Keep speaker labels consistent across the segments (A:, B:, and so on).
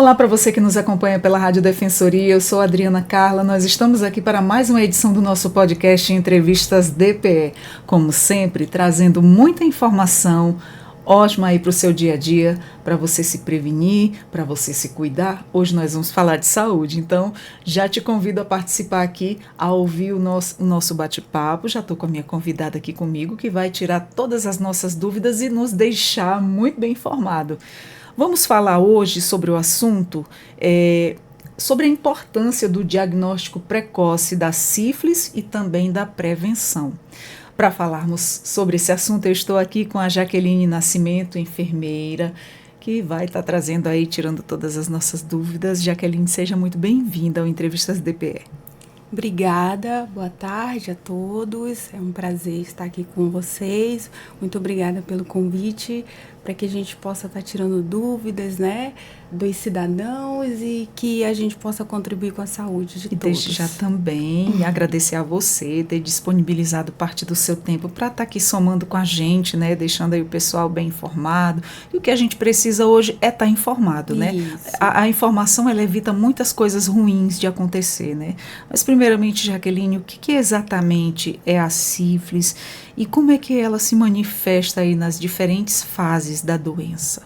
A: Olá para você que nos acompanha pela Rádio Defensoria, eu sou Adriana Carla, nós estamos aqui para mais uma edição do nosso podcast Entrevistas DPE, como sempre, trazendo muita informação ótima aí para o seu dia a dia, para você se prevenir, para você se cuidar. Hoje nós vamos falar de saúde, então já te convido a participar aqui, a ouvir o nosso bate-papo. Já estou com a minha convidada aqui comigo, que vai tirar todas as nossas dúvidas e nos deixar muito bem informado. Vamos falar hoje sobre o assunto, sobre a importância do diagnóstico precoce da sífilis e também da prevenção. Para falarmos sobre esse assunto, eu estou aqui com a Jaqueline Nascimento, enfermeira, que vai estar trazendo aí, tirando todas as nossas dúvidas. Jaqueline, seja muito bem-vinda ao Entrevistas DPE.
B: Obrigada, boa tarde a todos, é um prazer estar aqui com vocês, muito obrigada pelo convite, para que a gente possa estar tirando dúvidas, né, dos cidadãos e que a gente possa contribuir com a saúde de todos.
A: E desde já também agradecer a você ter disponibilizado parte do seu tempo para estar aqui somando com a gente, né, deixando aí o pessoal bem informado. E o que a gente precisa hoje é estar informado, né? A informação, ela evita muitas coisas ruins de acontecer, né? Mas primeiramente, Jaqueline, o que exatamente é a sífilis e como é que ela se manifesta aí nas diferentes fases da doença?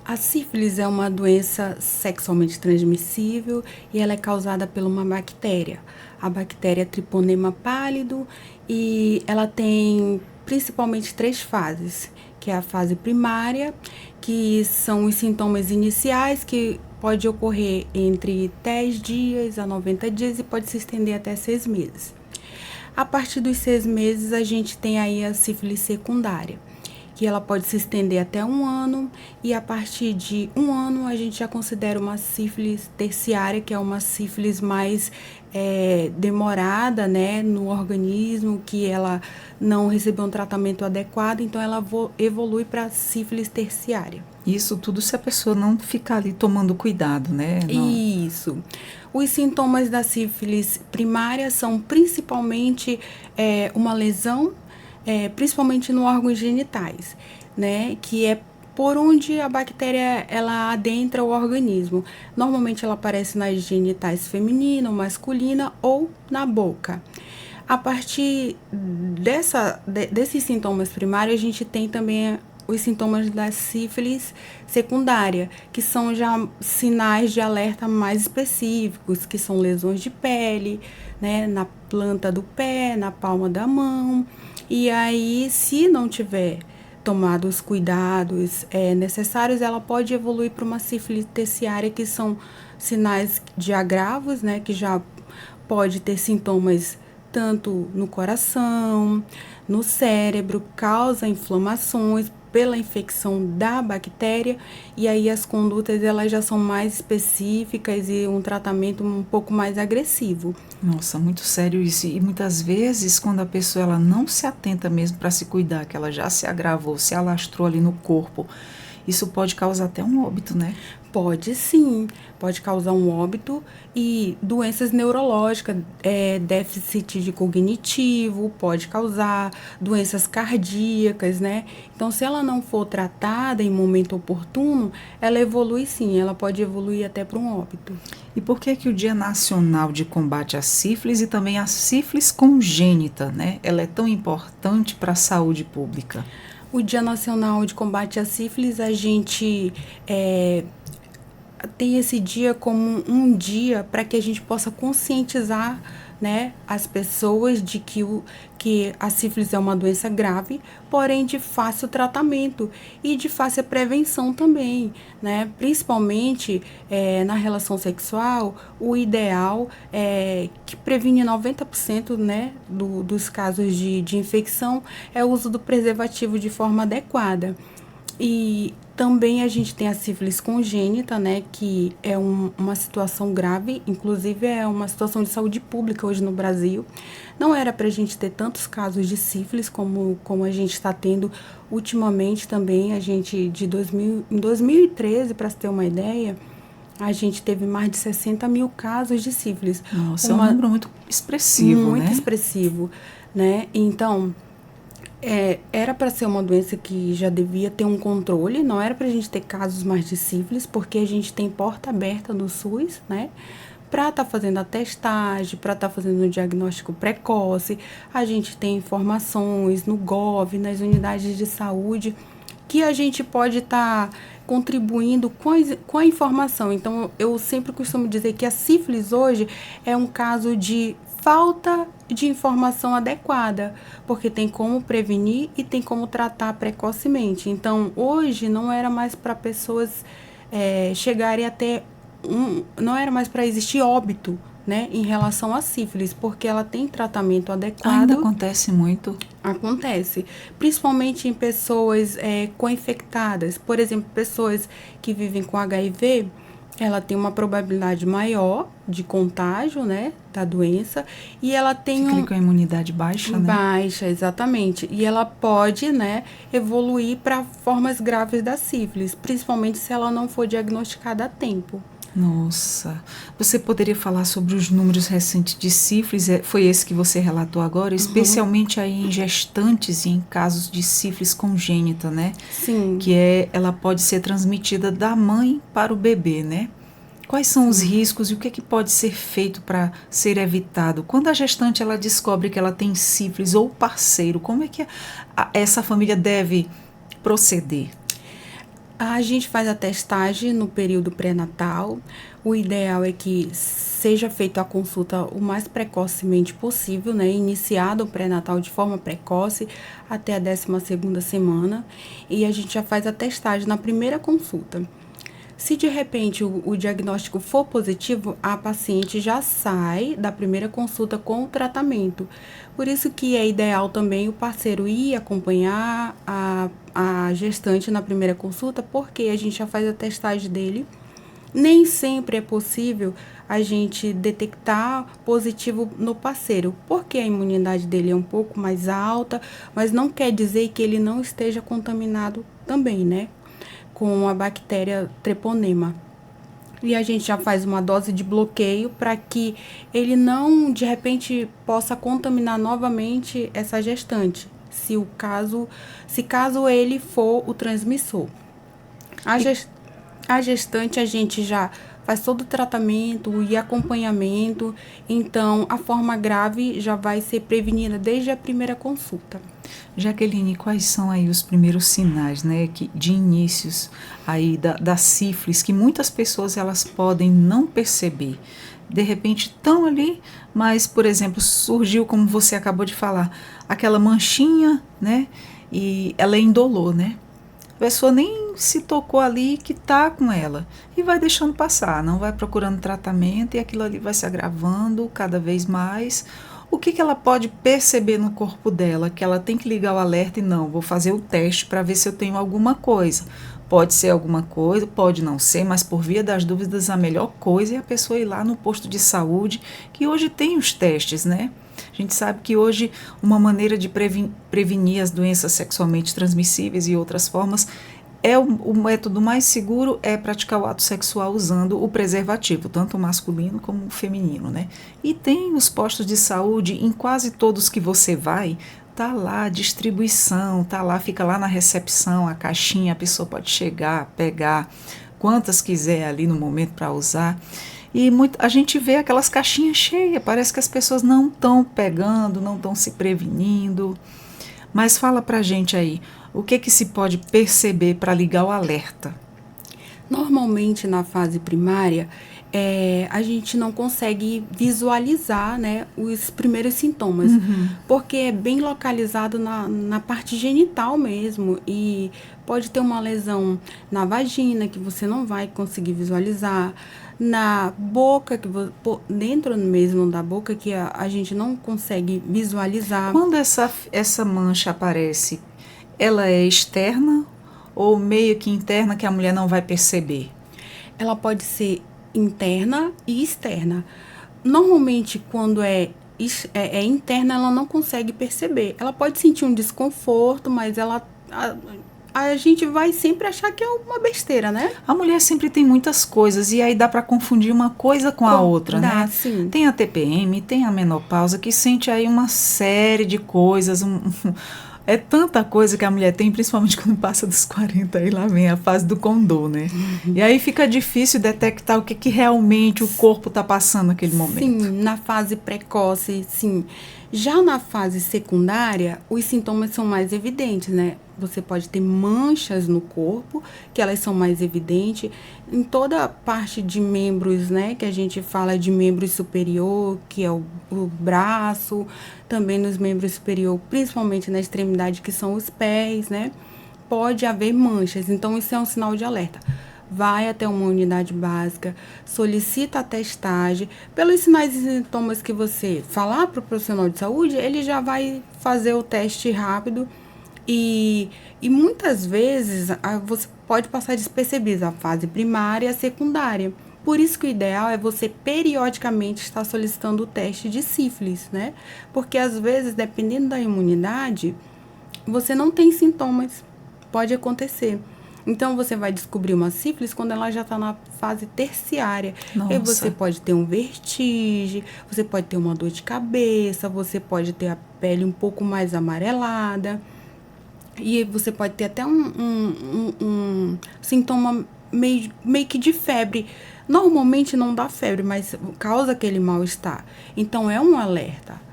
B: A sífilis é uma doença sexualmente transmissível e ela é causada por uma bactéria, a bactéria Treponema pálido, e ela tem principalmente 3 fases, que é a fase primária, que são os sintomas iniciais, que pode ocorrer entre 10 dias a 90 dias e pode se estender até 6 meses. A partir dos 6 meses, a gente tem aí a sífilis secundária, que ela pode se estender até 1 ano, e a partir de 1 ano a gente já considera uma sífilis terciária, que é uma sífilis mais demorada, né, no organismo, que ela não recebeu um tratamento adequado, então ela evolui para sífilis terciária.
A: Isso tudo se a pessoa não ficar ali tomando cuidado, né? Não.
B: Isso. Os sintomas da sífilis primária são principalmente uma lesão, principalmente no órgãos genitais, né? Que é por onde a bactéria ela adentra o organismo. Normalmente ela aparece nas genitais feminina ou masculina ou na boca. A partir desses sintomas primários, a gente tem também os sintomas da sífilis secundária, que são já sinais de alerta mais específicos, que são lesões de pele, né, na planta do pé, na palma da mão. E aí, se não tiver tomado os cuidados necessários, ela pode evoluir para uma sífilis terciária, que são sinais de agravos, né, que já pode ter sintomas tanto no coração, no cérebro, causa inflamações pela infecção da bactéria, e aí as condutas elas já são mais específicas e um tratamento um pouco mais agressivo.
A: Nossa, muito sério isso. E muitas vezes, quando a pessoa ela não se atenta mesmo para se cuidar, que ela já se agravou, se alastrou ali no corpo, isso pode causar até um óbito, né?
B: Pode sim, pode causar um óbito e doenças neurológicas, déficit de cognitivo, pode causar doenças cardíacas, né? Então, se ela não for tratada em momento oportuno, ela evolui sim, ela pode evoluir até para um óbito.
A: E por que o Dia Nacional de Combate à Sífilis e também a sífilis congênita, né? Ela é tão importante para a saúde pública?
B: O Dia Nacional de Combate à Sífilis, a gente tem esse dia como um dia para que a gente possa conscientizar, né, as pessoas de que a sífilis é uma doença grave, porém de fácil tratamento e de fácil prevenção também, né? Principalmente na relação sexual, o ideal é que previne 90%, né, dos casos de infecção é o uso do preservativo de forma adequada. E também a gente tem a sífilis congênita, né, que é uma situação grave, inclusive é uma situação de saúde pública hoje no Brasil. Não era para a gente ter tantos casos de sífilis como a gente está tendo ultimamente também. A gente, em 2013, para se ter uma ideia, a gente teve mais de 60 mil casos de sífilis.
A: Nossa, é um número muito expressivo, né?
B: Muito expressivo, né? Então, Era para ser uma doença que já devia ter um controle, não era para a gente ter casos mais de sífilis, porque a gente tem porta aberta no SUS, né? Para estar fazendo a testagem, para estar fazendo o diagnóstico precoce, a gente tem informações no GOV, nas unidades de saúde, que a gente pode estar contribuindo com a informação. Então, eu sempre costumo dizer que a sífilis hoje é um caso de falta de informação adequada, porque tem como prevenir e tem como tratar precocemente. Então, hoje não era mais para pessoas chegarem até não era mais para existir óbito, né, em relação à sífilis, porque ela tem tratamento adequado.
A: Ainda acontece muito?
B: Acontece, principalmente em pessoas co-infectadas. Por exemplo, pessoas que vivem com HIV, ela tem uma probabilidade maior de contágio, né, da doença, e ela tem
A: Fica ali com a imunidade baixa, né?
B: Baixa, exatamente. E ela pode, né, evoluir para formas graves da sífilis, principalmente se ela não for diagnosticada a tempo.
A: Nossa, você poderia falar sobre os números recentes de sífilis? Foi esse que você relatou agora, especialmente aí em gestantes e em casos de sífilis congênita, né?
B: Sim.
A: Que ela pode ser transmitida da mãe para o bebê, né? Quais são os riscos e o que é que pode ser feito para ser evitado? Quando a gestante ela descobre que ela tem sífilis ou parceiro, como é que essa família deve proceder?
B: A gente faz a testagem no período pré-natal. O ideal é que seja feita a consulta o mais precocemente possível, né? Iniciado o pré-natal de forma precoce até a 12ª semana. E a gente já faz a testagem na primeira consulta. Se de repente o diagnóstico for positivo, a paciente já sai da primeira consulta com o tratamento. Por isso que é ideal também o parceiro ir acompanhar a gestante na primeira consulta, porque a gente já faz a testagem dele. Nem sempre é possível a gente detectar positivo no parceiro, porque a imunidade dele é um pouco mais alta, mas não quer dizer que ele não esteja contaminado também, né? Com a bactéria treponema. E a gente já faz uma dose de bloqueio para que ele não, de repente, possa contaminar novamente essa gestante, se caso ele for o transmissor. A gestante a gente já faz todo o tratamento e acompanhamento, então a forma grave já vai ser prevenida desde a primeira consulta.
A: Jaqueline, quais são aí os primeiros sinais, né, de inícios aí da sífilis, que muitas pessoas elas podem não perceber? De repente estão ali, mas, por exemplo, surgiu, como você acabou de falar, aquela manchinha, né, e ela é indolor, né? A pessoa nem se tocou ali que está com ela e vai deixando passar, não vai procurando tratamento e aquilo ali vai se agravando cada vez mais. O que ela pode perceber no corpo dela? Que ela tem que ligar o alerta e não, vou fazer o teste para ver se eu tenho alguma coisa. Pode ser alguma coisa, pode não ser, mas por via das dúvidas a melhor coisa é a pessoa ir lá no posto de saúde, que hoje tem os testes, né? A gente sabe que hoje uma maneira de prevenir as doenças sexualmente transmissíveis e outras formas o método mais seguro é praticar o ato sexual usando o preservativo, tanto o masculino como o feminino, né? E tem os postos de saúde, em quase todos que você vai, tá lá a distribuição, tá lá, fica lá na recepção, a caixinha, a pessoa pode chegar, pegar quantas quiser ali no momento para usar. E a gente vê aquelas caixinhas cheias, parece que as pessoas não estão pegando, não estão se prevenindo. Mas fala pra gente aí, o que se pode perceber para ligar o alerta?
B: Normalmente na fase primária, a gente não consegue visualizar, né, os primeiros sintomas, porque é bem localizado na parte genital mesmo, e pode ter uma lesão na vagina que você não vai conseguir visualizar, na boca, dentro mesmo da boca, que a gente não consegue visualizar.
A: Quando essa mancha aparece, ela é externa ou meio que interna que a mulher não vai perceber?
B: Ela pode ser interna e externa. Normalmente, quando é interna, ela não consegue perceber. Ela pode sentir um desconforto, mas ela a gente vai sempre achar que é uma besteira, né?
A: A mulher sempre tem muitas coisas e aí dá para confundir uma coisa com a outra,
B: dá,
A: né?
B: sim.
A: Tem a TPM, tem a menopausa, que sente aí uma série de coisas. É tanta coisa que a mulher tem, principalmente quando passa dos 40, aí lá vem a fase do condor, né? E aí fica difícil detectar o que realmente o corpo está passando naquele momento.
B: Sim, na fase precoce, sim. Já na fase secundária, os sintomas são mais evidentes, né? Você pode ter manchas no corpo, que elas são mais evidentes. Em toda a parte de membros, né? Que a gente fala de membro superior, que é o braço, também nos membros superior, principalmente na extremidade, que são os pés, né? Pode haver manchas, então isso é um sinal de alerta. Vai até uma unidade básica, solicita a testagem. Pelos sinais e sintomas que você falar para o profissional de saúde, ele já vai fazer o teste rápido e muitas vezes você pode passar despercebido a fase primária e a secundária. Por isso que o ideal é você periodicamente estar solicitando o teste de sífilis, né? Porque às vezes, dependendo da imunidade, você não tem sintomas. Pode acontecer. Então, você vai descobrir uma sífilis quando ela já está na fase terciária.
A: Nossa.
B: E você pode ter um vertigem, você pode ter uma dor de cabeça, você pode ter a pele um pouco mais amarelada. E você pode ter até um sintoma meio que de febre. Normalmente não dá febre, mas causa aquele mal-estar. Então, é um alerta.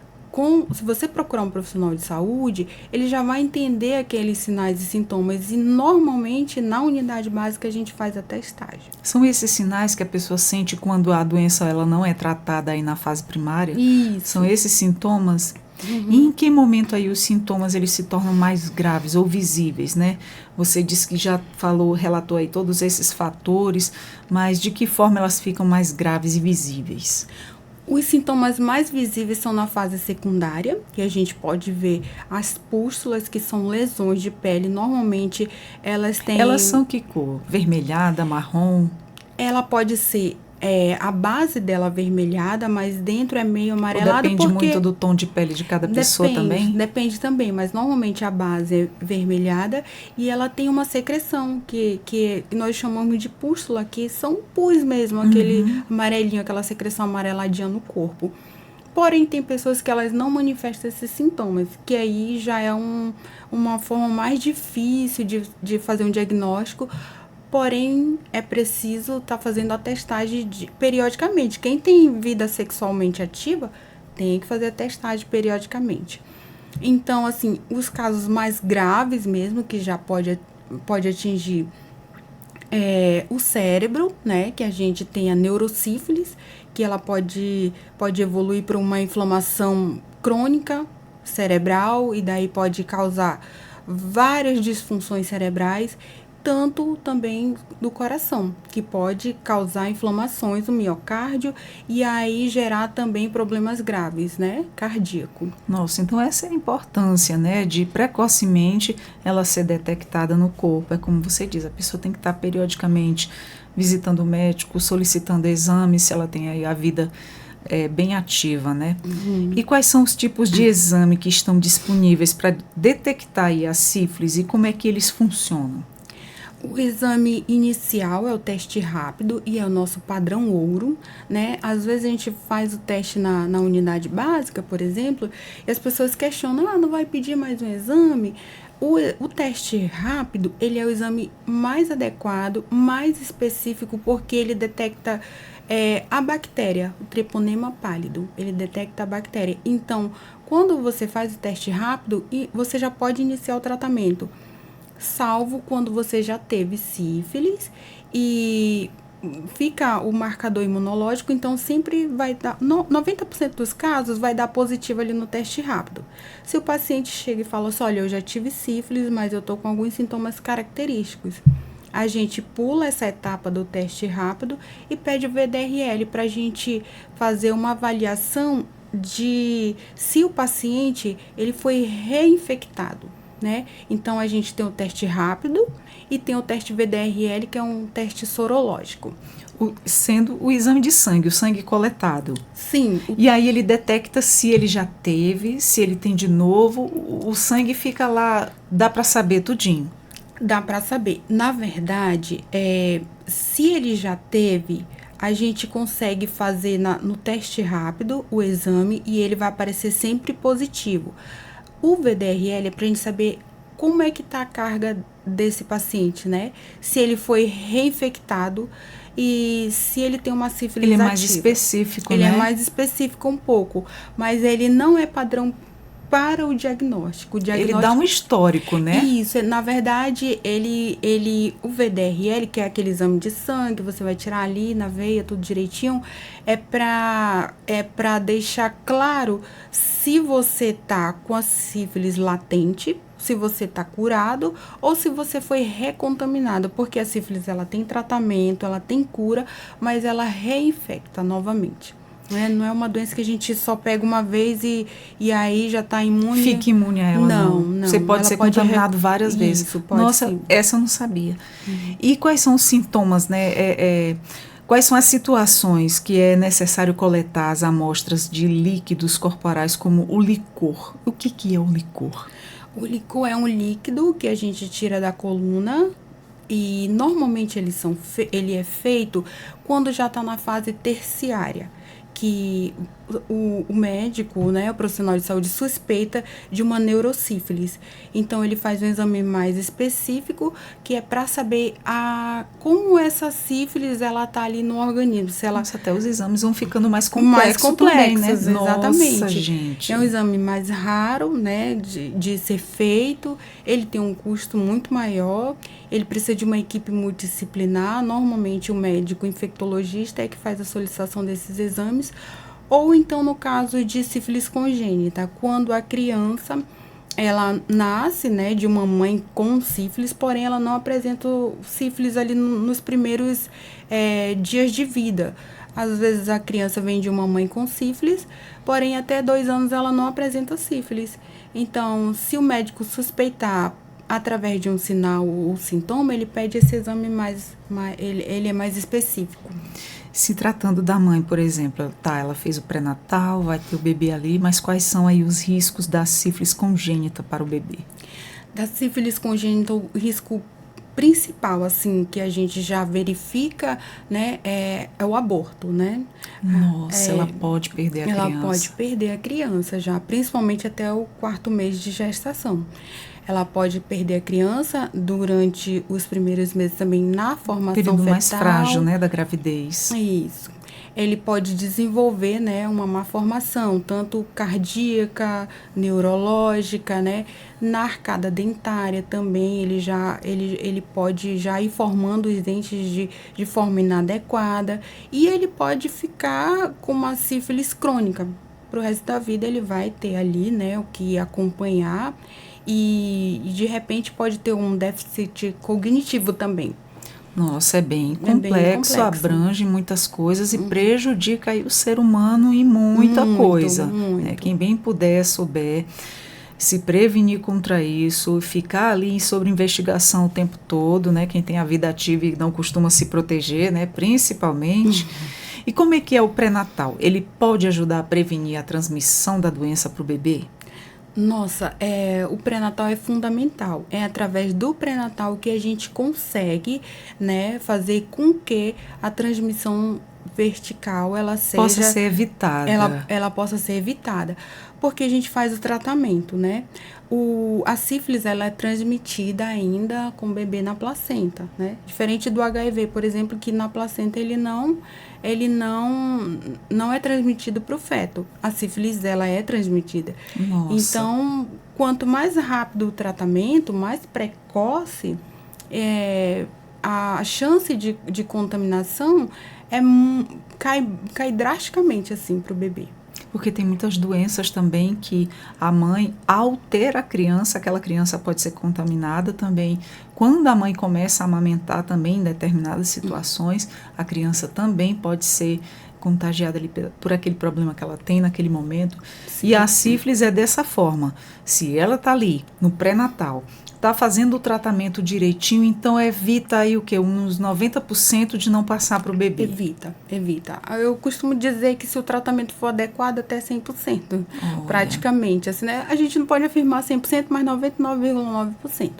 B: Se você procurar um profissional de saúde, ele já vai entender aqueles sinais e sintomas. E, normalmente, na unidade básica, a gente faz a testagem.
A: São esses sinais que a pessoa sente quando a doença ela não é tratada aí na fase primária?
B: Isso.
A: São esses sintomas?
B: Uhum.
A: E em que momento aí os sintomas eles se tornam mais graves ou visíveis, né? Você disse que já relatou aí todos esses fatores, mas de que forma elas ficam mais graves e visíveis?
B: Os sintomas mais visíveis são na fase secundária, que a gente pode ver as pústulas, que são lesões de pele. Normalmente, elas têm...
A: Elas são que cor? Vermelhada, marrom?
B: Ela pode ser a base dela avermelhada, mas dentro é meio amarelado.
A: Ou depende muito do tom de pele de cada pessoa também?
B: Depende também, mas normalmente a base é vermelhada e ela tem uma secreção que nós chamamos de pústula, que são pus mesmo, aquele amarelinho, aquela secreção amareladinha no corpo. Porém, tem pessoas que elas não manifestam esses sintomas, que aí já é uma forma mais difícil de fazer um diagnóstico. Porém, é preciso estar fazendo a testagem periodicamente. Quem tem vida sexualmente ativa tem que fazer a testagem periodicamente. Então, assim, os casos mais graves mesmo, que já pode atingir o cérebro, né? Que a gente tem a neurosífilis, que ela pode evoluir para uma inflamação crônica cerebral e daí pode causar várias disfunções cerebrais, tanto também do coração, que pode causar inflamações do miocárdio e aí gerar também problemas graves, né, cardíaco.
A: Nossa, então essa é a importância, né, de precocemente ela ser detectada no corpo. É como você diz, a pessoa tem que estar periodicamente visitando o médico, solicitando exames, se ela tem aí a vida bem ativa, né? E quais são os tipos de exame que estão disponíveis para detectar aí a sífilis e como é que eles funcionam?
B: O exame inicial é o teste rápido e é o nosso padrão ouro, né? Às vezes a gente faz o teste na unidade básica, por exemplo, e as pessoas questionam, não vai pedir mais um exame? O teste rápido, ele é o exame mais adequado, mais específico, porque ele detecta a bactéria, o treponema pálido, ele detecta a bactéria. Então, quando você faz o teste rápido, você já pode iniciar o tratamento, salvo quando você já teve sífilis e fica o marcador imunológico, então sempre vai dar, 90% dos casos vai dar positivo ali no teste rápido. Se o paciente chega e fala assim, olha, eu já tive sífilis, mas eu tô com alguns sintomas característicos, a gente pula essa etapa do teste rápido e pede o VDRL para a gente fazer uma avaliação de se o paciente ele foi reinfectado, né? Então, a gente tem o teste rápido e tem o teste VDRL, que é um teste sorológico.
A: Sendo o exame de sangue, o sangue coletado.
B: Sim.
A: E aí ele detecta se ele já teve, se ele tem de novo, o sangue fica lá, dá para saber tudinho.
B: Dá para saber. Na verdade, se ele já teve, a gente consegue fazer no teste rápido o exame e ele vai aparecer sempre positivo. O VDRL é para a gente saber como é que está a carga desse paciente, né? Se ele foi reinfectado e se ele tem uma sífilis
A: Ele é
B: ativa.
A: mais específico,
B: Ele
A: né?
B: é mais específico um pouco, mas ele não é padrão para o diagnóstico.
A: Ele dá um histórico, né?
B: Isso, na verdade, o VDRL, que é aquele exame de sangue, você vai tirar ali na veia, tudo direitinho, é para deixar claro se você tá com a sífilis latente, se você tá curado ou se você foi recontaminado, porque a sífilis ela tem tratamento, ela tem cura, mas ela reinfecta novamente. Não é uma doença que a gente só pega uma vez e aí já está imune.
A: Fica imune a ela, não. Você pode
B: ela
A: ser contaminado várias vezes.
B: Isso, pode.
A: Nossa,
B: sim.
A: Essa eu não sabia. E quais são os sintomas, né? Quais são as situações que é necessário coletar as amostras de líquidos corporais, como o licor? O que é o licor?
B: O licor é um líquido que a gente tira da coluna e normalmente ele é feito quando já está na fase terciária, que o médico, né, o profissional de saúde suspeita de uma neurosífilis. Então, ele faz um exame mais específico, que é para saber como essa sífilis, ela tá ali no organismo. Se ela...
A: Nossa, até os exames vão ficando mais complexos também, né?
B: Exatamente.
A: Nossa, gente.
B: É um exame mais raro, né, de ser feito. Ele tem um custo muito maior. Ele precisa de uma equipe multidisciplinar. Normalmente, o médico infectologista é que faz a solicitação desses exames. Ou então, no caso de sífilis congênita, quando a criança, ela nasce, né, de uma mãe com sífilis, porém ela não apresenta sífilis ali nos primeiros dias de vida. Às vezes a criança vem de uma mãe com sífilis, porém até 2 anos ela não apresenta sífilis. Então, se o médico suspeitar através de um sinal ou sintoma, ele pede esse exame ele é mais específico.
A: Se tratando da mãe, por exemplo, ela fez o pré-natal, vai ter o bebê ali, mas quais são aí os riscos da sífilis congênita para o bebê?
B: Da sífilis congênita, o risco principal, assim, que a gente já verifica, né, é o aborto, né?
A: Nossa, ela pode perder a criança.
B: Ela pode perder a criança já, principalmente até o 4º mês de gestação. Ela pode perder a criança durante os primeiros meses também na formação
A: período
B: fetal.
A: Mais frágil, né, da gravidez.
B: Isso. Ele pode desenvolver, né, uma má formação, tanto cardíaca, neurológica, né, na arcada dentária também, ele pode já ir formando os dentes de forma inadequada e ele pode ficar com uma sífilis crônica. Para o resto da vida ele vai ter ali, né, o que acompanhar e de repente pode ter um déficit cognitivo também.
A: Nossa, é bem complexo, abrange muitas coisas e prejudica aí o ser humano em muita coisa.
B: Muito.
A: Né? Quem bem puder, souber se prevenir contra isso, ficar ali sobre investigação o tempo todo, né? Quem tem a vida ativa e não costuma se proteger, né? Principalmente. E como é que é o pré-natal? Ele pode ajudar a prevenir a transmissão da doença para o bebê?
B: Nossa, o pré-natal é fundamental. É através do pré-natal que a gente consegue, né, fazer com que a transmissão vertical ela
A: possa ser evitada.
B: Ela possa ser evitada. Porque a gente faz o tratamento, né? A sífilis ela é transmitida ainda com o bebê na placenta, né? Diferente do HIV, por exemplo, que na placenta ele não é transmitido para o feto. A sífilis ela é transmitida.
A: Nossa.
B: Então, quanto mais rápido o tratamento, mais precoce, a chance de contaminação cai drasticamente assim para o bebê.
A: Porque tem muitas doenças também que a mãe, ao ter a criança, aquela criança pode ser contaminada também. Quando a mãe começa a amamentar também em determinadas situações, a criança também pode ser contagiada ali por aquele problema que ela tem naquele momento. Sim, e a sífilis é dessa forma. Se ela está ali no pré-natal, está fazendo o tratamento direitinho, então evita aí o quê? Uns 90% de não passar para o bebê.
B: Evita. Eu costumo dizer que se o tratamento for adequado, até 100%, praticamente. Assim, né? A gente não pode afirmar 100%, mas 99,9%.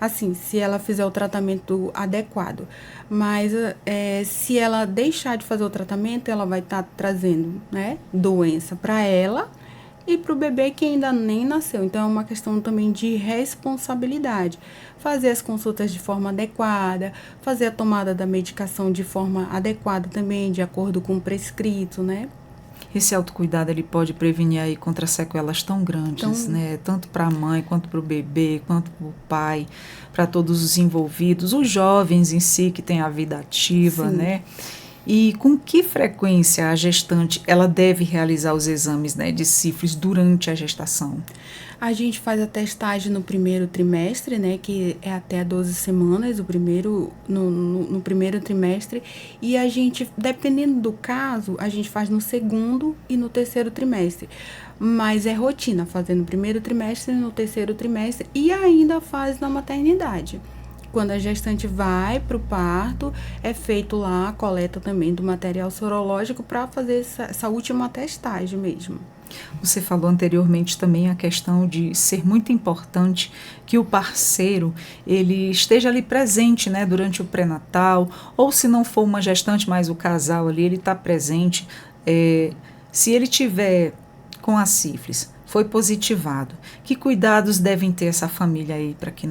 B: assim, se ela fizer o tratamento adequado. Mas se ela deixar de fazer o tratamento, ela vai estar trazendo, né, doença para ela e para o bebê que ainda nem nasceu. Então, é uma questão também de responsabilidade. Fazer as consultas de forma adequada, fazer a tomada da medicação de forma adequada também, de acordo com o prescrito, né?
A: Esse autocuidado, ele pode prevenir aí contra sequelas tão grandes, né? Tanto para a mãe, quanto para o bebê, quanto para o pai, para todos os envolvidos, os jovens em si que têm a vida ativa,
B: Sim.
A: né? E com que frequência a gestante ela deve realizar os exames, né, de sífilis durante a gestação?
B: A gente faz a testagem no primeiro trimestre, né, que é até 12 semanas, no primeiro trimestre, e a gente, dependendo do caso, a gente faz no segundo e no terceiro trimestre. Mas é rotina, fazer no primeiro trimestre e no terceiro trimestre, e ainda faz na maternidade. Quando a gestante vai para o parto, é feito lá a coleta também do material sorológico para fazer essa última testagem mesmo.
A: Você falou anteriormente também a questão de ser muito importante que o parceiro ele esteja ali presente, né, durante o pré-natal, ou se não for uma gestante, mas o casal ali, ele está presente. Se ele tiver com a sífilis, foi positivado, que cuidados devem ter essa família aí para que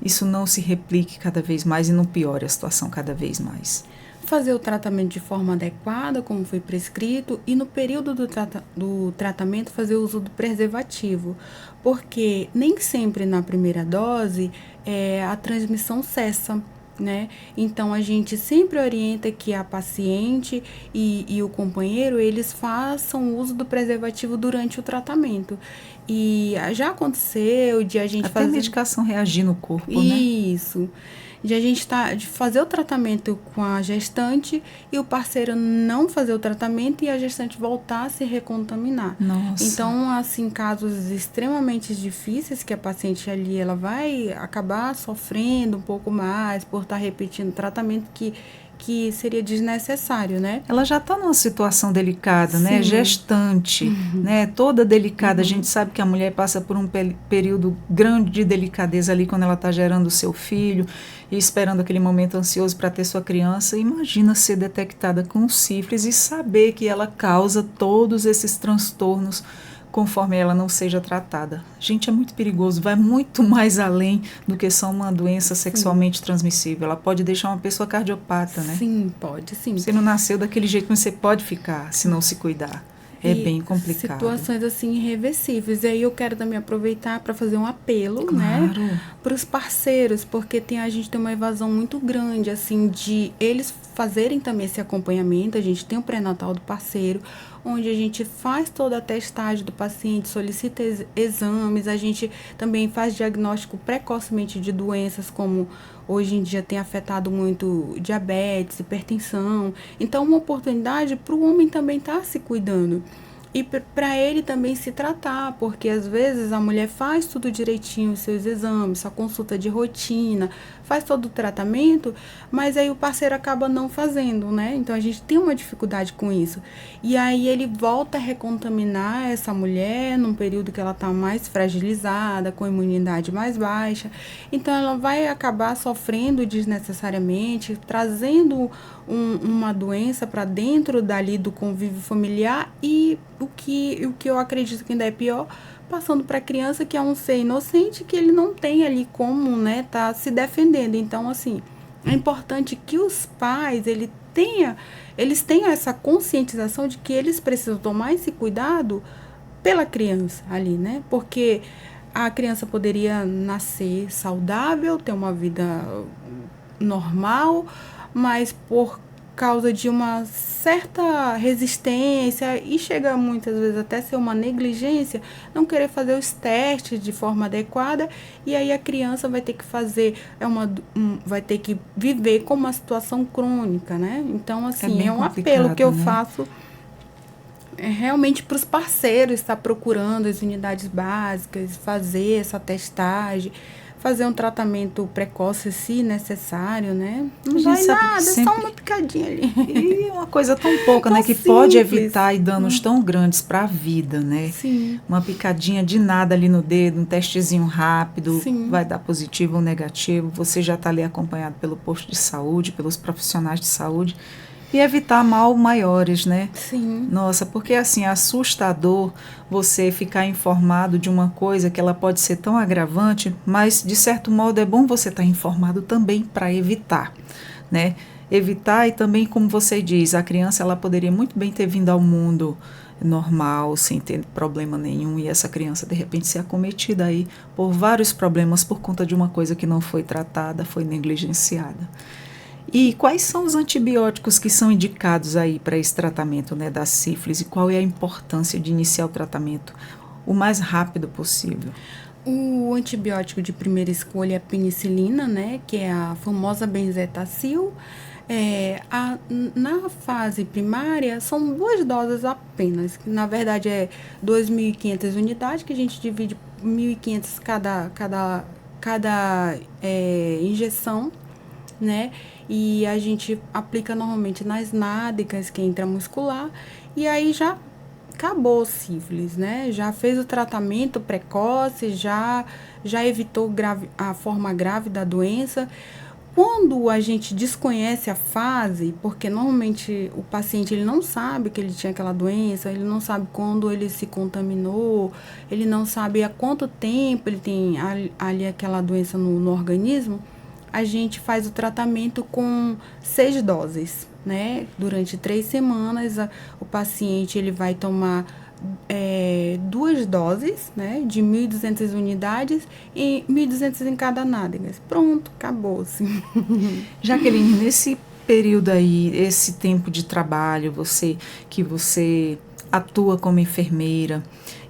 A: isso não se replique cada vez mais e não piore a situação cada vez mais?
B: Fazer o tratamento de forma adequada, como foi prescrito, e no período do tratamento fazer o uso do preservativo, porque nem sempre na primeira dose a transmissão cessa, né? Então, a gente sempre orienta que a paciente e o companheiro, eles façam uso do preservativo durante o tratamento. E já aconteceu de a gente
A: Até a medicação reagir no corpo, né?
B: Isso. De fazer o tratamento com a gestante e o parceiro não fazer o tratamento e a gestante voltar a se recontaminar.
A: Nossa.
B: Então, assim, casos extremamente difíceis que a paciente ali, ela vai acabar sofrendo um pouco mais por estar repetindo o tratamento que seria desnecessário, né?
A: Ela já está numa situação delicada, né? Gestante, né? Toda delicada. A gente sabe que a mulher passa por um período grande de delicadeza ali quando ela está gerando o seu filho e esperando aquele momento ansioso para ter sua criança. Imagina ser detectada com sífilis e saber que ela causa todos esses transtornos conforme ela não seja tratada. Gente, é muito perigoso, vai muito mais além do que só uma doença sexualmente transmissível. Ela pode deixar uma pessoa cardiopata, né?
B: Sim, pode, sim.
A: Você não nasceu daquele jeito, mas você pode ficar se não se cuidar. É bem complicado.
B: Situações assim irreversíveis. E aí eu quero também aproveitar para fazer um apelo, né, para os parceiros, porque a gente tem uma evasão muito grande, assim, de eles fazerem também esse acompanhamento. A gente tem o pré-natal do parceiro, onde a gente faz toda a testagem do paciente, solicita exames, a gente também faz diagnóstico precocemente de doenças como hoje em dia tem afetado muito diabetes, hipertensão. Então, uma oportunidade para o homem também estar se cuidando. E para ele também se tratar, porque às vezes a mulher faz tudo direitinho, os seus exames, sua consulta de rotina, faz todo o tratamento, mas aí o parceiro acaba não fazendo, né? Então a gente tem uma dificuldade com isso. E aí ele volta a recontaminar essa mulher num período que ela está mais fragilizada, com imunidade mais baixa. Então ela vai acabar sofrendo desnecessariamente, trazendo uma doença para dentro dali do convívio familiar e o que eu acredito que ainda é pior, passando para a criança, que é um ser inocente, que ele não tem ali como, né, tá se defendendo. Então, assim, é importante que os pais, eles tenham essa conscientização de que eles precisam tomar esse cuidado pela criança ali, né? Porque a criança poderia nascer saudável, ter uma vida normal, mas por causa de uma certa resistência e chega muitas vezes até ser uma negligência, não querer fazer os testes de forma adequada, e aí a criança vai ter que fazer, vai ter que viver com uma situação crônica, né? Então, assim, é um apelo que eu faço realmente para os parceiros estar procurando as unidades básicas, fazer essa testagem, fazer um tratamento precoce se necessário, né? Não
A: A gente
B: vai
A: sabe que
B: nada, é
A: sempre-
B: só uma picadinha ali.
A: E uma coisa tão pouca,
B: Tão
A: né? Que pode
B: simples.
A: evitar e danos tão grandes para a vida, né?
B: Sim,
A: Uma picadinha de nada ali no dedo, um testezinho rápido,
B: Sim.
A: vai dar positivo ou negativo. Você já está ali acompanhado pelo posto de saúde, pelos profissionais de saúde. E evitar mal maiores, né?
B: sim,
A: Nossa, porque assim, é assustador você ficar informado de uma coisa que ela pode ser tão agravante, mas de certo modo é bom você estar informado também para evitar, né? Evitar e também, como você diz, a criança ela poderia muito bem ter vindo ao mundo normal, sem ter problema nenhum, e essa criança de repente ser acometida aí por vários problemas por conta de uma coisa que não foi tratada, foi negligenciada. E quais são os antibióticos que são indicados aí para esse tratamento, né, da sífilis, e qual é a importância de iniciar o tratamento o mais rápido possível?
B: O antibiótico de primeira escolha é a penicilina, né, que é a famosa benzetacil. Na fase primária, são 2 doses apenas, que na verdade é 2.500 unidades, que a gente divide 1.500 cada injeção, né? E a gente aplica normalmente nas nádegas, que é intramuscular, e aí já acabou sífilis, né? Já fez o tratamento precoce, já evitou a forma grave da doença. Quando a gente desconhece a fase, porque normalmente o paciente ele não sabe que ele tinha aquela doença, ele não sabe quando ele se contaminou, ele não sabe há quanto tempo ele tem ali aquela doença no organismo, a gente faz o tratamento com 6 doses, né? Durante 3 semanas, o paciente ele vai tomar 2 doses, né? De 1.200 unidades e 1.200 em cada nádega. Pronto, acabou, assim.
A: Jaqueline, nesse período aí, esse tempo de trabalho, você atua como enfermeira,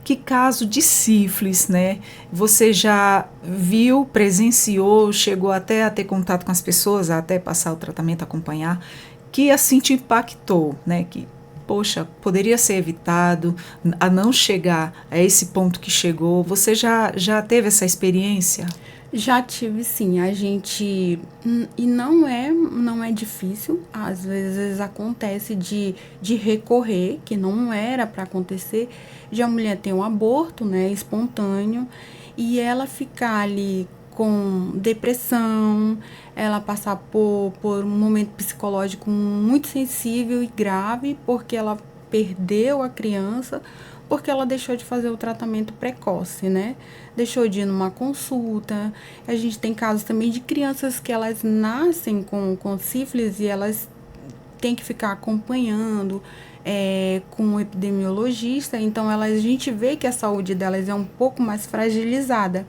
A: que caso de sífilis, né? Você já viu, presenciou, chegou até a ter contato com as pessoas, até passar o tratamento, acompanhar, que assim te impactou, né? Que, poxa, poderia ser evitado, a não chegar a esse ponto que chegou. Você já teve essa experiência?
B: Já tive, sim. A gente... E não é difícil. Às vezes acontece de recorrer, que não era para acontecer, de a mulher ter um aborto, né, espontâneo, e ela ficar ali com depressão, ela passar por um momento psicológico muito sensível e grave, porque ela perdeu a criança, porque ela deixou de fazer o tratamento precoce, né? Deixou de ir numa consulta. A gente tem casos também de crianças que elas nascem com sífilis e elas têm que ficar acompanhando com um epidemiologista. Então, a gente vê que a saúde delas é um pouco mais fragilizada,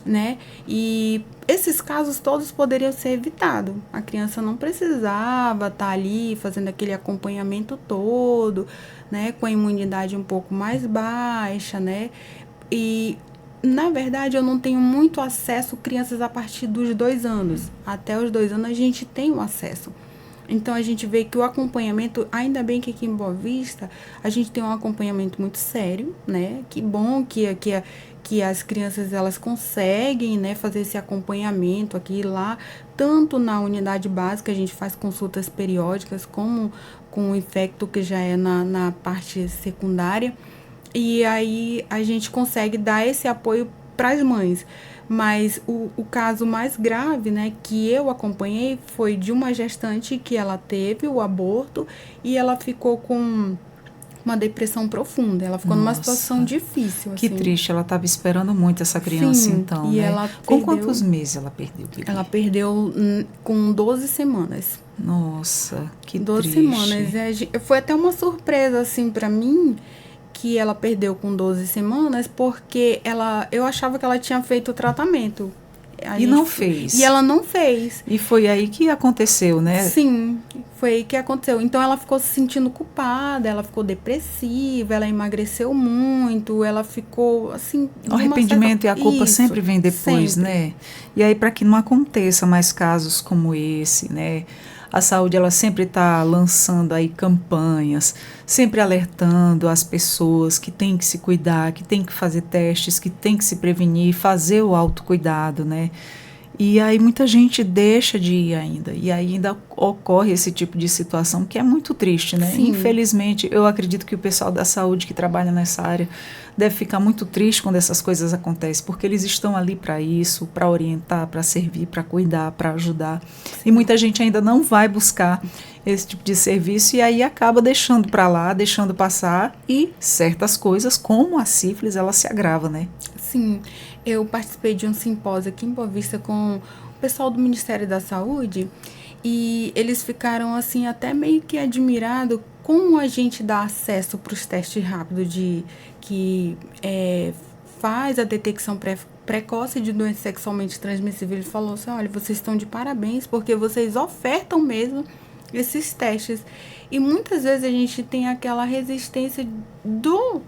B: né? E esses casos todos poderiam ser evitados. A criança não precisava estar ali fazendo aquele acompanhamento todo, né? Com a imunidade um pouco mais baixa, né? E, na verdade, eu não tenho muito acesso a crianças a partir dos 2 anos. Até os 2 anos a gente tem o acesso. Então, a gente vê que o acompanhamento, ainda bem que aqui em Boa Vista, a gente tem um acompanhamento muito sério, né? Que bom que as crianças, elas conseguem, né, fazer esse acompanhamento aqui e lá, tanto na unidade básica, a gente faz consultas periódicas, como com o infecto, que já é na parte secundária, e aí a gente consegue dar esse apoio para as mães. Mas o caso mais grave, né, que eu acompanhei foi de uma gestante que ela teve o aborto e ela ficou com uma depressão profunda. Ela ficou numa situação difícil,
A: Que
B: assim.
A: triste, ela estava esperando muito essa criança,
B: Sim,
A: então,
B: e
A: né?
B: ela
A: Com
B: perdeu-
A: quantos meses ela perdeu o bebê?
B: Ela perdeu com 12 semanas.
A: Nossa, que
B: 12
A: triste.
B: semanas. Foi até uma surpresa, assim, pra mim, que ela perdeu com 12 semanas, porque eu achava que ela tinha feito o tratamento.
A: E não fez.
B: E ela não fez.
A: E foi aí que aconteceu, né?
B: Sim, foi aí que aconteceu. Então ela ficou se sentindo culpada, ela ficou depressiva, ela emagreceu muito, ela ficou assim.
A: O arrependimento e a culpa
B: Isso,
A: sempre vem depois,
B: sempre.
A: né? E aí, para que não aconteça mais casos como esse, né? A saúde, ela sempre está lançando aí campanhas, sempre alertando as pessoas que têm que se cuidar, que têm que fazer testes, que têm que se prevenir, fazer o autocuidado, né? E aí muita gente deixa de ir ainda, e aí ainda ocorre esse tipo de situação que é muito triste, né?
B: Sim.
A: Infelizmente, eu acredito que o pessoal da saúde que trabalha nessa área deve ficar muito triste quando essas coisas acontecem, porque eles estão ali para isso, para orientar, para servir, para cuidar, para ajudar. E muita gente ainda não vai buscar esse tipo de serviço e aí acaba deixando para lá, deixando passar, e certas coisas, como a sífilis, ela se agrava, né?
B: Sim, eu participei de um simpósio aqui em Boa Vista com o pessoal do Ministério da Saúde e eles ficaram assim até meio que admirados como a gente dá acesso para os testes rápidos que faz a detecção precoce de doença sexualmente transmissível. Ele falou assim, olha, vocês estão de parabéns porque vocês ofertam mesmo esses testes. E muitas vezes a gente tem aquela resistência do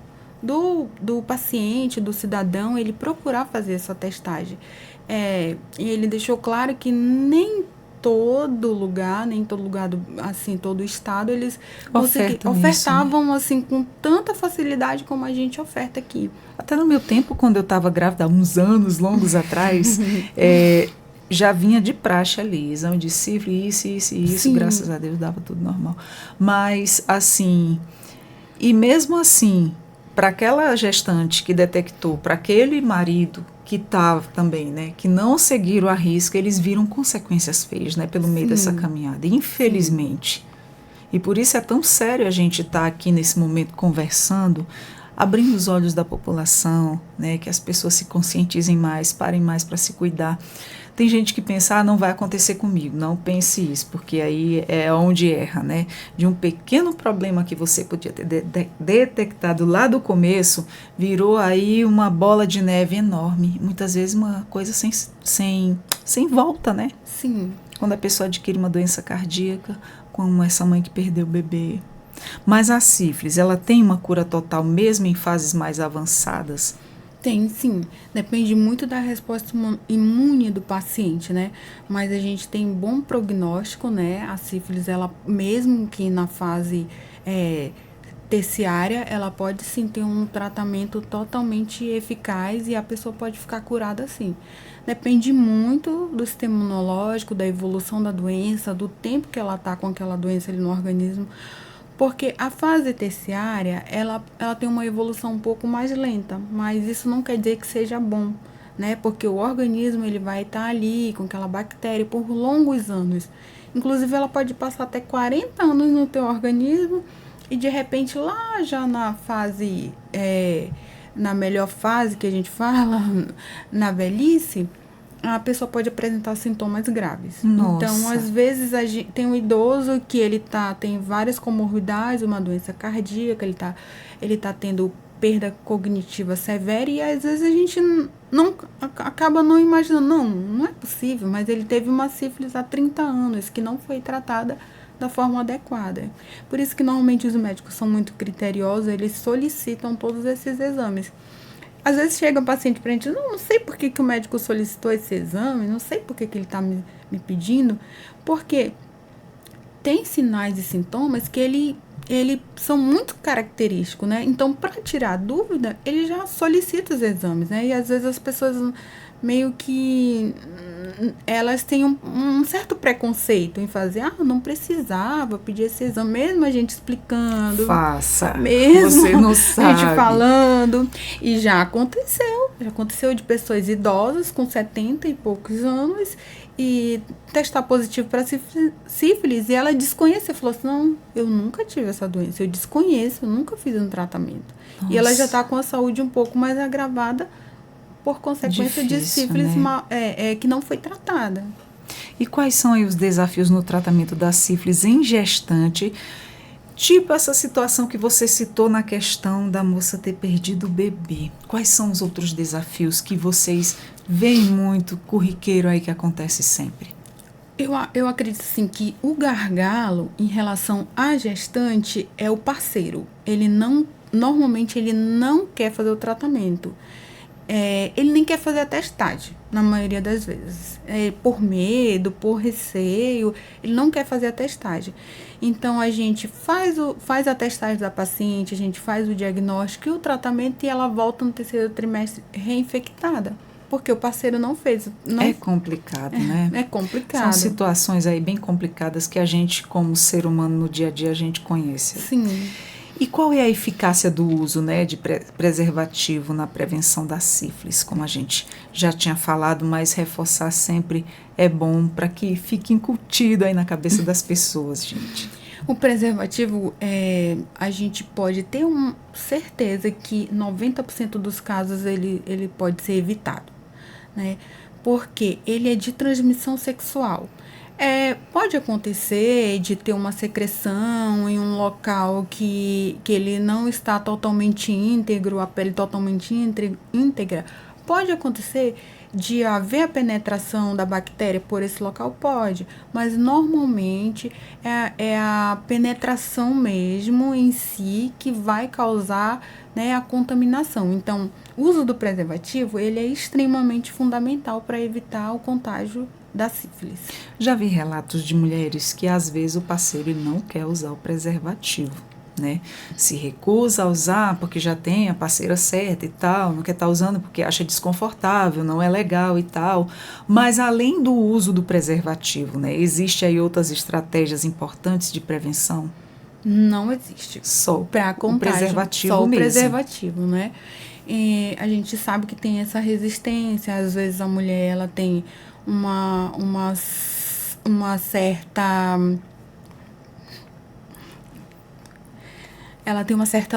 B: paciente, do cidadão, ele procurar fazer essa testagem. E ele deixou claro que nem todo lugar, assim, todo o estado, eles ofertavam isso, né? Assim, com tanta facilidade como a gente oferta aqui.
A: Até no meu tempo, quando eu estava grávida, há uns anos longos atrás, já vinha de praxe ali, exame de sífilis, isso, graças a Deus dava tudo normal. Mas, assim, e mesmo assim, para aquela gestante que detectou, para aquele marido que estava também, né, que não seguiram a risca, eles viram consequências feias, né, pelo meio dessa caminhada, infelizmente. E por isso é tão sério a gente estar aqui nesse momento conversando, abrindo os olhos da população, né, que as pessoas se conscientizem mais, parem mais para se cuidar. Tem gente que pensa, não vai acontecer comigo. Não pense isso, porque aí é onde erra, né? De um pequeno problema que você podia ter detectado lá do começo, virou aí uma bola de neve enorme. Muitas vezes uma coisa sem volta, né?
B: Sim.
A: Quando a pessoa adquire uma doença cardíaca, como essa mãe que perdeu o bebê. Mas a sífilis, ela tem uma cura total mesmo em fases mais avançadas?
B: Tem, sim. Depende muito da resposta imune do paciente, né? Mas a gente tem bom prognóstico, né? A sífilis, ela, mesmo que na fase terciária, ela pode sim ter um tratamento totalmente eficaz e a pessoa pode ficar curada sim. Depende muito do sistema imunológico, da evolução da doença, do tempo que ela tá com aquela doença ali no organismo. Porque a fase terciária, ela tem uma evolução um pouco mais lenta, mas isso não quer dizer que seja bom, né? Porque o organismo, ele vai estar ali com aquela bactéria por longos anos. Inclusive, ela pode passar até 40 anos no teu organismo e, de repente, lá já na fase, na melhor fase que a gente fala, na velhice, a pessoa pode apresentar sintomas graves.
A: Nossa.
B: Então, às vezes, tem um idoso que ele tem várias comorbidades, uma doença cardíaca, ele tá tendo perda cognitiva severa e às vezes a gente acaba não imaginando, não é possível, mas ele teve uma sífilis há 30 anos que não foi tratada da forma adequada. Por isso que normalmente os médicos são muito criteriosos, eles solicitam todos esses exames. Às vezes chega um paciente pra gente, não sei por que o médico solicitou esse exame, não sei por que ele está me pedindo, porque tem sinais e sintomas que ele são muito característicos, né? Então, para tirar dúvida, ele já solicita os exames, né? E às vezes as pessoas meio que elas têm um certo preconceito em fazer, não precisava pedir esse exame, mesmo a gente explicando.
A: Faça,
B: mesmo
A: você não sabe.
B: A gente falando. E já aconteceu de pessoas idosas com 70 e poucos anos e testar positivo para sífilis e ela desconhecia, falou assim, não, eu nunca tive essa doença, eu desconheço, eu nunca fiz um tratamento. Nossa. E ela já está com a saúde um pouco mais agravada por consequência de sífilis, né? Que não foi tratada.
A: E quais são aí os desafios no tratamento da sífilis em gestante? Tipo essa situação que você citou na questão da moça ter perdido o bebê. Quais são os outros desafios que vocês veem muito corriqueiro aí que acontece sempre?
B: Eu acredito assim que o gargalo em relação à gestante é o parceiro. Normalmente ele não quer fazer o tratamento. ele nem quer fazer a testagem, na maioria das vezes. Por medo, por receio, ele não quer fazer a testagem. Então, a gente faz a testagem da paciente, a gente faz o diagnóstico e o tratamento, e ela volta no terceiro trimestre reinfectada. Porque o parceiro não fez.
A: É complicado, né?
B: É complicado.
A: São situações aí bem complicadas que a gente, como ser humano, no dia a dia, a gente conhece.
B: Sim.
A: E qual é a eficácia do uso, né, de preservativo na prevenção da sífilis? Como a gente já tinha falado, mas reforçar sempre é bom para que fique incutido aí na cabeça das pessoas, gente.
B: O preservativo, a gente pode ter certeza que 90% dos casos ele pode ser evitado, né? Porque ele é de transmissão sexual. Pode acontecer de ter uma secreção em um local que ele não está totalmente íntegro, a pele totalmente íntegra. Pode acontecer de haver a penetração da bactéria por esse local? Pode, mas normalmente é a penetração mesmo em si que vai causar, né, a contaminação. Então, o uso do preservativo, ele é extremamente fundamental para evitar o contágio da sífilis.
A: Já vi relatos de mulheres que às vezes o parceiro não quer usar o preservativo, né? Se recusa a usar porque já tem a parceira certa e tal, não quer estar usando porque acha desconfortável, não é legal e tal. Mas além do uso do preservativo, né, existe aí outras estratégias importantes de prevenção?
B: Não existe.
A: Só
B: o
A: preservativo
B: só o
A: mesmo.
B: Preservativo, né? E a gente sabe que tem essa resistência, às vezes a mulher ela tem uma certa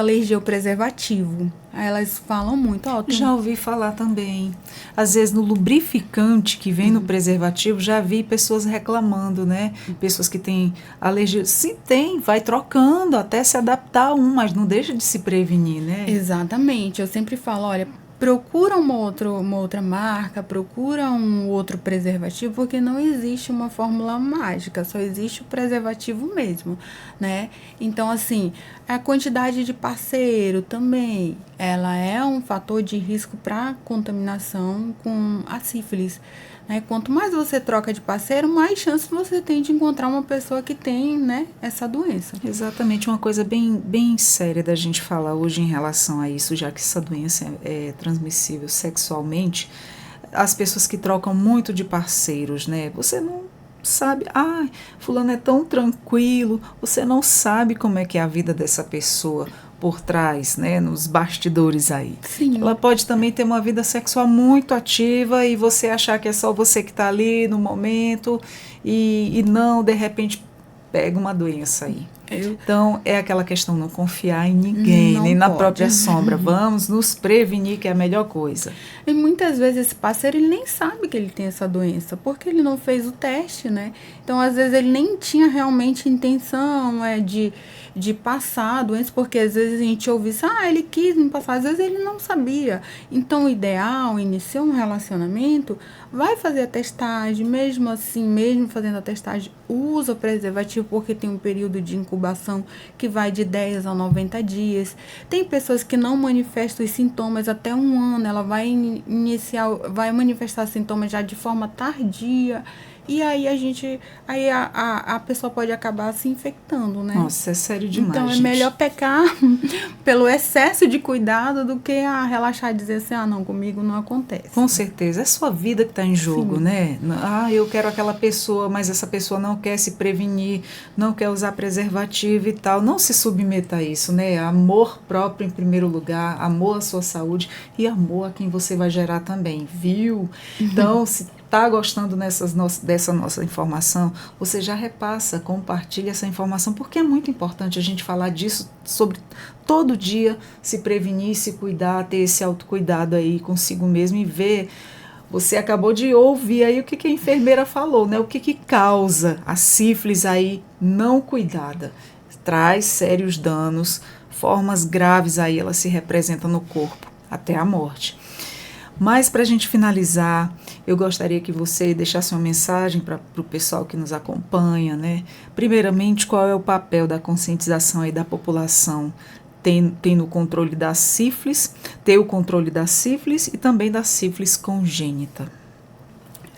B: alergia ao preservativo. Aí elas falam muito.
A: Já ouvi falar também. Às vezes no lubrificante que vem no preservativo, já vi pessoas reclamando, né? Pessoas que têm alergia. Se tem, vai trocando até se adaptar a mas não deixa de se prevenir, né?
B: Exatamente. Eu sempre falo, olha, procura uma outra marca, procura um outro preservativo, porque não existe uma fórmula mágica, só existe o preservativo mesmo, né? Então, assim, a quantidade de parceiro também, ela é um fator de risco para contaminação com a sífilis, né? Quanto mais você troca de parceiro, mais chance você tem de encontrar uma pessoa que tem, né, essa doença.
A: Exatamente, uma coisa bem séria da gente falar hoje em relação a isso, já que essa doença é transmissível sexualmente, as pessoas que trocam muito de parceiros, né? Você não sabe, fulano é tão tranquilo, você não sabe como é que é a vida dessa pessoa por trás, né, nos bastidores aí.
B: Sim.
A: Ela pode também ter uma vida sexual muito ativa e você achar que é só você que está ali no momento e não, de repente, pega uma doença aí. Então, é aquela questão, não confiar em ninguém, nem na própria sombra. Vamos nos prevenir, que é a melhor coisa.
B: E muitas vezes esse parceiro, ele nem sabe que ele tem essa doença, porque ele não fez o teste, né? Então, às vezes, ele nem tinha realmente intenção de passar a doença, porque às vezes a gente ouve isso, ele quis me passar, às vezes ele não sabia. Então, o ideal, iniciar um relacionamento, vai fazer a testagem, mesmo assim, mesmo fazendo a testagem, usa o preservativo, porque tem um período de incubação que vai de 10 a 90 dias. Tem pessoas que não manifestam os sintomas até um ano, ela vai manifestar sintomas já de forma tardia, e aí a pessoa pode acabar se infectando, né?
A: Nossa, é sério demais,
B: então,
A: gente.
B: É melhor pecar pelo excesso de cuidado do que relaxar e dizer assim, não, comigo não acontece.
A: Com certeza, é sua vida que está em jogo,
B: Sim.
A: né? Eu quero aquela pessoa, mas essa pessoa não quer se prevenir, não quer usar preservativo e tal. Não se submeta a isso, né? Amor próprio em primeiro lugar, amor à sua saúde e amor a quem você vai gerar também, viu? Então, se está gostando dessa nossa informação, você já repassa, compartilha essa informação, porque é muito importante a gente falar disso, sobre todo dia se prevenir, se cuidar, ter esse autocuidado aí consigo mesmo e ver. Você acabou de ouvir aí o que a enfermeira falou, né? O que causa a sífilis aí não cuidada. Traz sérios danos, formas graves aí, ela se representa no corpo, até a morte. Mas para a gente finalizar, eu gostaria que você deixasse uma mensagem para o pessoal que nos acompanha, né? Primeiramente, qual é o papel da conscientização aí da população tendo o controle da sífilis, ter o controle da sífilis e também da sífilis congênita.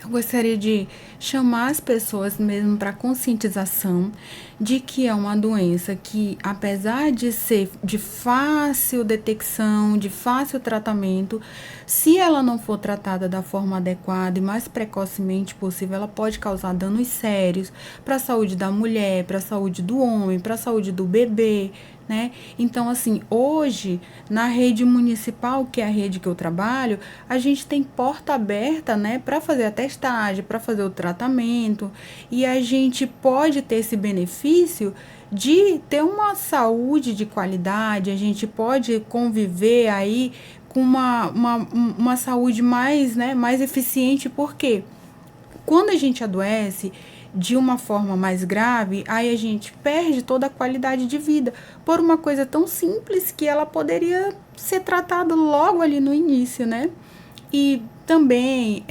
B: Eu gostaria de chamar as pessoas mesmo para conscientização de que é uma doença que, apesar de ser de fácil detecção, de fácil tratamento, se ela não for tratada da forma adequada e mais precocemente possível, ela pode causar danos sérios para a saúde da mulher, para a saúde do homem, para a saúde do bebê, né? Então, assim, hoje, na rede municipal, que é a rede que eu trabalho, a gente tem porta aberta, né, para fazer a testagem, para fazer o tratamento, e a gente pode ter esse benefício de ter uma saúde de qualidade, a gente pode conviver aí com uma saúde mais, né, mais eficiente, porque quando a gente adoece de uma forma mais grave, aí a gente perde toda a qualidade de vida por uma coisa tão simples que ela poderia ser tratada logo ali no início, né? E também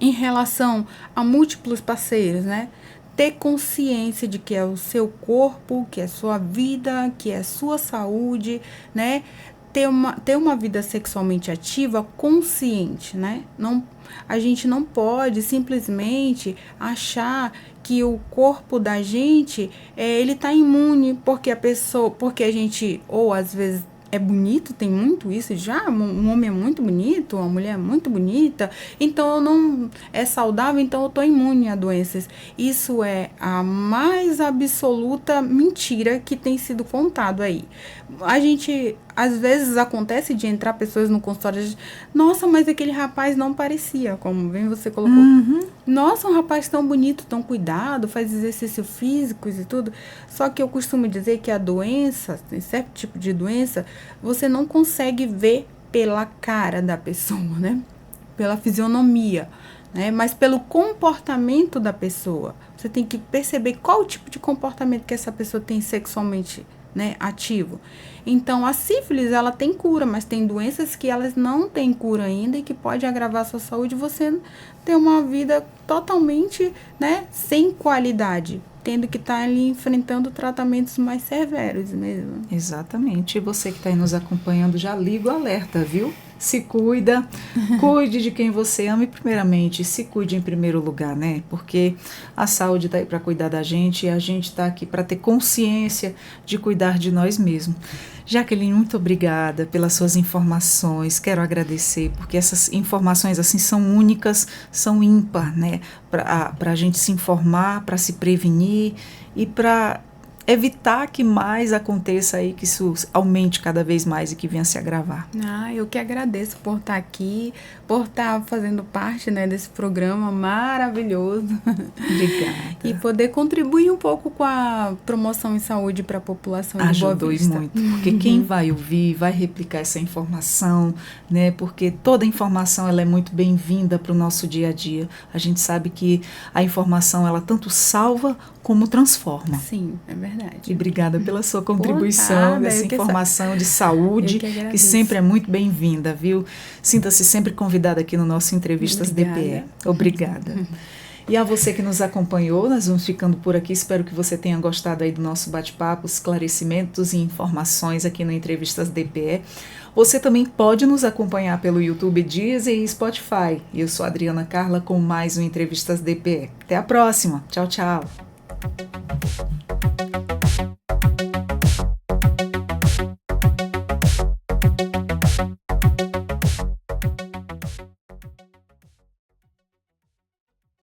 B: em relação a múltiplos parceiros, né? Ter consciência de que é o seu corpo, que é a sua vida, que é a sua saúde, né? Ter uma vida sexualmente ativa consciente, né? A gente não pode simplesmente achar que o corpo da gente, ele tá imune porque porque a gente, ou às vezes é bonito, tem muito isso já, um homem é muito bonito, uma mulher é muito bonita, então eu não é saudável, então eu tô imune a doenças. Isso é a mais absoluta mentira que tem sido contado aí. A gente, às vezes acontece de entrar pessoas no consultório, nossa, mas aquele rapaz não parecia, como bem você colocou. Nossa, um rapaz tão bonito, tão cuidado, faz exercícios físicos e tudo. Só que eu costumo dizer que a doença, tem certo tipo de doença, você não consegue ver pela cara da pessoa, né? Pela fisionomia, né? Mas pelo comportamento da pessoa. Você tem que perceber qual o tipo de comportamento que essa pessoa tem sexualmente, né, ativo. Então, a sífilis, ela tem cura, mas tem doenças que elas não têm cura ainda e que pode agravar a sua saúde e você ter uma vida totalmente, né, sem qualidade, tendo que estar ali enfrentando tratamentos mais severos mesmo.
A: Exatamente. E você que está aí nos acompanhando, já liga o alerta, viu? Se cuida, cuide de quem você ama e, primeiramente, se cuide em primeiro lugar, né? Porque a saúde está aí para cuidar da gente e a gente está aqui para ter consciência de cuidar de nós mesmos. Jaqueline, muito obrigada pelas suas informações. Quero agradecer, porque essas informações assim são únicas, são ímpar, né? Para a gente se informar, para se prevenir e para evitar que mais aconteça aí, que isso aumente cada vez mais e que venha se agravar.
B: Eu que agradeço por estar aqui, por estar fazendo parte, né, desse programa maravilhoso.
A: Obrigada.
B: E poder contribuir um pouco com a promoção em saúde para a população de Boa Vista.
A: Ajudou muito, porque quem vai ouvir, vai replicar essa informação, né, porque toda informação ela é muito bem-vinda para o nosso dia a dia. A gente sabe que a informação ela tanto salva como transforma.
B: Sim, é verdade.
A: E obrigada pela sua contribuição, dessa informação de saúde, que sempre é muito bem-vinda, viu? Sinta-se sempre convidada aqui no nosso Entrevistas DPE. Obrigada. E a você que nos acompanhou, nós vamos ficando por aqui. Espero que você tenha gostado aí do nosso bate-papo, esclarecimentos e informações aqui no Entrevistas DPE. Você também pode nos acompanhar pelo YouTube, Deezer e Spotify. Eu sou a Adriana Carla com mais um Entrevistas DPE. Até a próxima. Tchau, tchau.